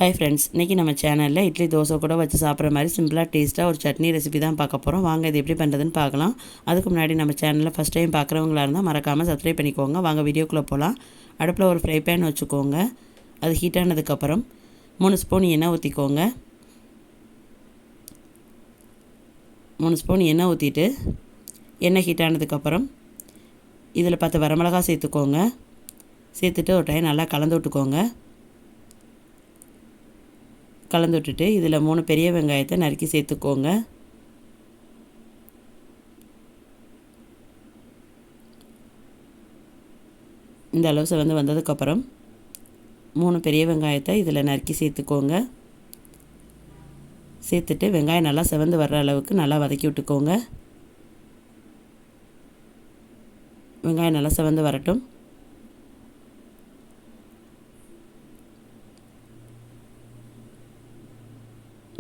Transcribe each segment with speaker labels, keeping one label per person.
Speaker 1: Hi friends, இன்றைக்கி நம்ம சேனலில் இட்லி தோசை கூட வச்சு சாப்பிட்ற மாதிரி சிம்பிளாக டேஸ்ட்டாக ஒரு சட்னி ரெசிபி தான் பார்க்க போகிறோம். வாங்க இது எப்படி பண்ணுறதுன்னு பார்க்கலாம். அதுக்கு முன்னாடி நம்ம சேனலில் ஃபஸ்ட் டைம் பார்க்குறவங்களா இருந்தால் மறக்காமல் சப்ஸ்கிரைப் பண்ணிக்கோங்க. வாங்க வீடியோக்குள்ளே போகலாம். அடுப்பில் ஒரு ஃப்ரை பேன் வச்சுக்கோங்க. அது ஹீட் ஆனதுக்கப்புறம் 3 ஸ்பூன் எண்ணெய் ஊற்றிக்கோங்க. 3 ஸ்பூன் எண்ணெய் ஊற்றிட்டு எண்ணெய் ஹீட் ஆனதுக்கப்புறம் இதில் 10 வரமிளகாய் சேர்த்துக்கோங்க. சேர்த்துட்டு ஒரு டைம் நல்லா கலந்து விட்டுக்கோங்க. கலந்து விட்டுட்டு இதில் 3 பெரிய வெங்காயத்தை நறுக்கி சேர்த்துக்கோங்க. இந்த அளவு செவந்து வந்ததுக்கப்புறம் 3 பெரிய வெங்காயத்தை இதில் நறுக்கி சேர்த்துக்கோங்க. சேர்த்துட்டு வெங்காயம் நல்லா செவந்து வர்ற அளவுக்கு நல்லா வதக்கி விட்டுக்கோங்க. வெங்காயம் நல்லா செவந்து வரட்டும்.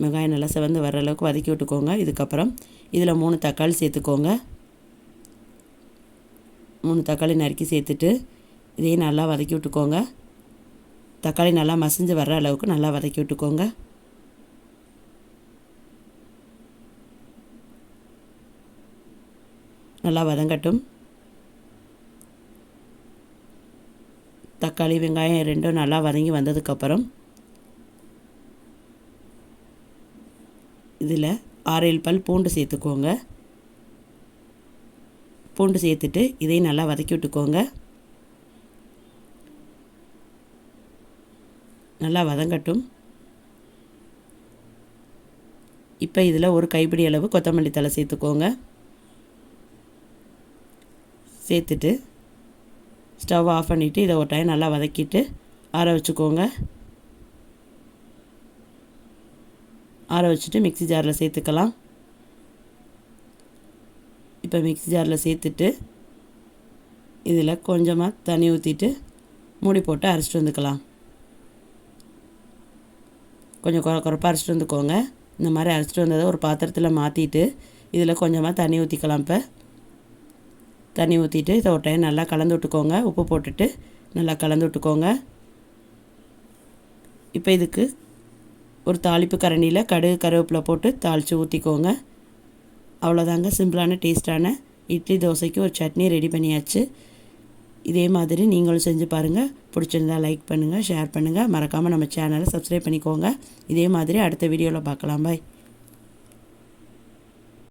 Speaker 1: வெங்காயம் நல்லா செவந்து வர அளவுக்கு வதக்கி விட்டுக்கோங்க. இதுக்கப்புறம் இதில் 3 தக்காளி சேர்த்துக்கோங்க. 3 தக்காளி நறுக்கி சேர்த்துட்டு இதையும் நல்லா வதக்கி விட்டுக்கோங்க. தக்காளி நல்லா மசிஞ்சு வர்ற அளவுக்கு நல்லா வதக்கி விட்டுக்கோங்க. நல்லா வதங்கட்டும். தக்காளி வெங்காயம் ரெண்டும் நல்லா வதங்கி வந்ததுக்கப்புறம் இதில் 6-7 பல் பூண்டு சேர்த்துக்கோங்க. பூண்டு சேர்த்துட்டு இதையும் நல்லா வதக்கி விட்டுக்கோங்க. நல்லா வதங்கட்டும். இப்போ இதில் ஒரு கைப்பிடி அளவு கொத்தமல்லி தழை சேர்த்துக்கோங்க. சேர்த்துட்டு ஸ்டவ் ஆஃப் பண்ணிவிட்டு இதை ஒரு டைம் நல்லா வதக்கிட்டு ஆற வச்சுக்கோங்க. ஆற வச்சுட்டு மிக்ஸி ஜாரில் சேர்த்துக்கலாம். இப்போ மிக்ஸி ஜாரில் சேர்த்துட்டு இதில் கொஞ்சமாக தண்ணி ஊற்றிட்டு மூடி போட்டு அரைச்சிட்டு வந்துக்கலாம். கொஞ்சம் குறைப்பாக அரைச்சிட்டு வந்துக்கோங்க. இந்த மாதிரி அரைச்சிட்டு வந்ததை ஒரு பாத்திரத்தில் மாற்றிட்டு இதில் கொஞ்சமாக தண்ணி ஊற்றிக்கலாம். இப்போ தண்ணி ஊற்றிட்டு இதை ஒரு டைம் நல்லா கலந்து விட்டுக்கோங்க. உப்பு போட்டுட்டு நல்லா கலந்து விட்டுக்கோங்க. இப்போ இதுக்கு ஒரு தாளிப்பு கரண்டியில் கடுகு கருவேப்பிலை போட்டு தாளித்து ஊற்றிக்கோங்க. அவ்வளோதாங்க, சிம்பிளான டேஸ்ட்டான இட்லி தோசைக்கு ஒரு சட்னி ரெடி பண்ணியாச்சு. இதே மாதிரி நீங்களும் செஞ்சு பாருங்கள். பிடிச்சிருந்தால் லைக் பண்ணுங்கள், ஷேர் பண்ணுங்கள். மறக்காமல் நம்ம சேனலை சப்ஸ்கிரைப் பண்ணிக்கோங்க. இதே மாதிரி அடுத்த வீடியோவில் பார்க்கலாம். பாய்.